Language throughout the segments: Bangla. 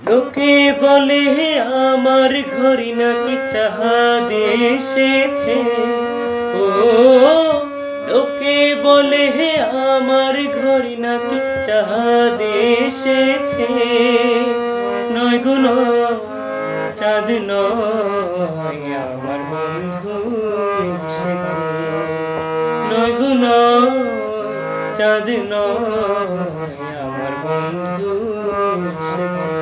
লোকে বলে আমার ঘড়ি নাকি চাঁদ এসেছে। ও লোকে বলে আমার ঘড়ি নাকি চাঁদ এসেছে। নয় গো নয়, চাঁদ নয়, আমার বন্ধু এসেছে। নয় গো নয়, চাঁদ নয়, আমার বন্ধু এসেছে।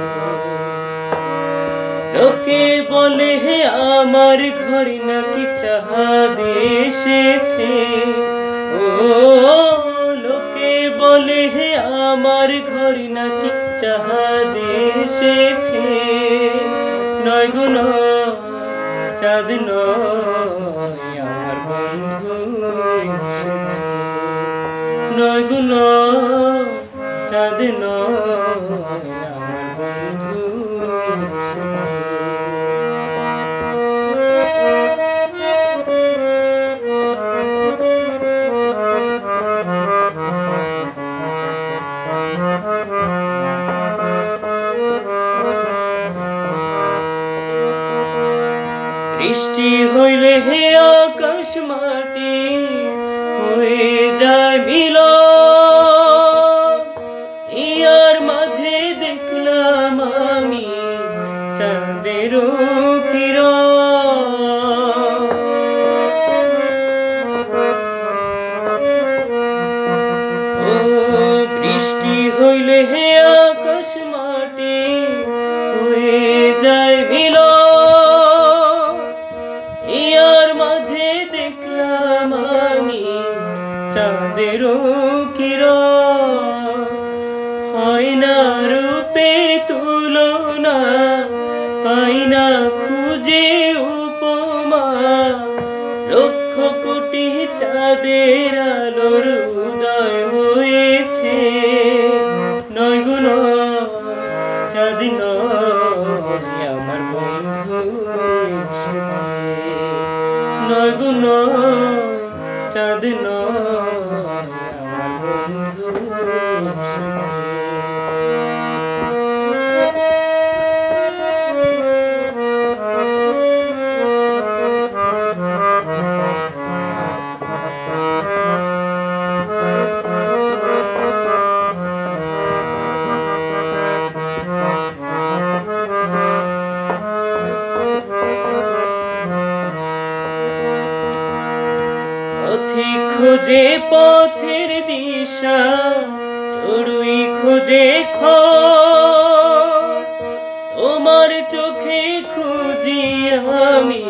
লোকে বলে আমার ঘড়ি নাকি চাঁদ এসেছে। ও লোকে বলে আমার ঘড়ি নাকি চাঁদ এসেছে। নয় গো নয়, চাঁদ নয়, আমার বন্ধু এসেছে। নয় গো নয়, চাঁদ নয়, আমার বন্ধু এসেছে। বৃষ্টি হইলে হে আকাশ মাটি হয়ে যায় মিলন। ইয়ার মাঝে দেখলাম আমি চাঁদেরও কিরণ। ও বৃষ্টি হইলে হে আকাশ মাটি হয়ে যায় মিলন। ইয়ার মাঝে দেখলাম আমি চাঁদেরও কিরণ। হয় না রূপের তুলনা, পাই না খুঁজে উপমা। লক্ষ কোটি চাঁদের আলোর উদয় হয়েছে। নয় গো নয়, চাঁদ নয়, আমার বন্ধু এসেছে। নয় গো নয়, চাঁদ নয়, আমার বন্ধু এসেছে। পথিক খোঁজে পথের দিশা, চড়ুই খোঁজে খড়। তোমার চোখে খুঁজি আমি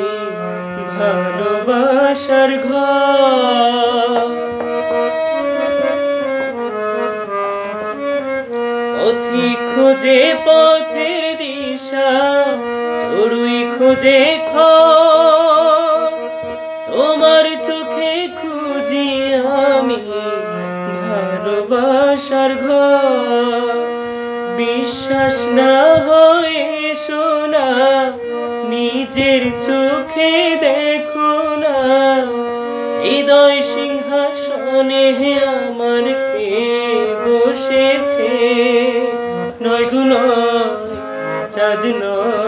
ভালোবাসার ঘর। পথিক খোঁজে পথের দিশা, চড়ুই খোঁজে খড়। তোমার চোখে খুঁজি আমি ভালোবাসার ঘর। বিশ্বাস না হয় শোনা, নিজের চোখে দেখো না। হৃদয় সিংহাসনে আমার কে বসেছে। নয় গো নয়, চাঁদ নয়,